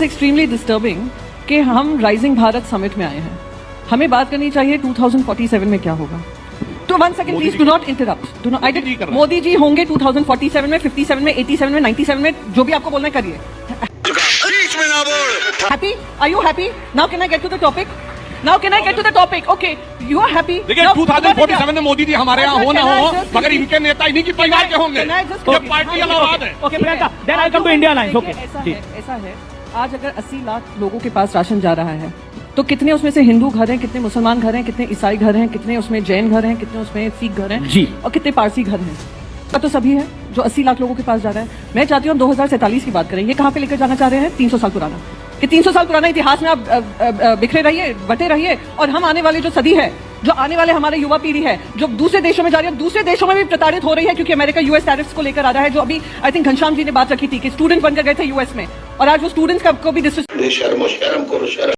Extremely disturbing कि हम rising Bharat summit में आए हैं। हमें बात करनी चाहिए 2047 में क्या होगा। तो 1 second please, do not interrupt. Do not. Modi ji होंगे 2047 में, 57 में, 87 में, 97 में, जो भी आपको बोलना है करिए। Happy? Are you happy? Now can I get to the topic? Now can I get to the topic? Okay, you are happy? देखिए 2047 में मोदी जी हमारे यहाँ हो ना हो, मगर इनके नेता इन्हीं की परिवार के होंगे। ये पार्टी अलग है। Okay Priyanka, then I come to India line. Okay, ऐसा है, आज अगर 80 लाख लोगों के पास राशन जा रहा है तो कितने उसमें से हिंदू घर हैं, कितने मुसलमान घर हैं, कितने ईसाई घर हैं, कितने उसमें जैन घर हैं, कितने उसमें सिख घर हैं जी, और कितने पारसी घर हैं? तो सभी है जो 80 लाख लोगों के पास जा रहा है। मैं चाहती हूँ 2047 की बात करें। ये कहाँ पे लेकर जाना चाह रहे हैं? 300 साल पुराना। कि 300 साल पुराना इतिहास में आप बिखरे रहिए, बटे रहिए, और हम आने वाले जो सदी है, जो आने वाले हमारे युवा पीढ़ी है, जो दूसरे देशों में जा रही है, दूसरे देशों में भी प्रताड़ित हो रही है क्योंकि अमेरिका यूएस टैरिफ्स को लेकर आ रहा है। जो अभी आई थिंक घनश्याम जी ने बात रखी थी कि स्टूडेंट बनकर गए थे यूएस में, और आज वो स्टूडेंट्स को भी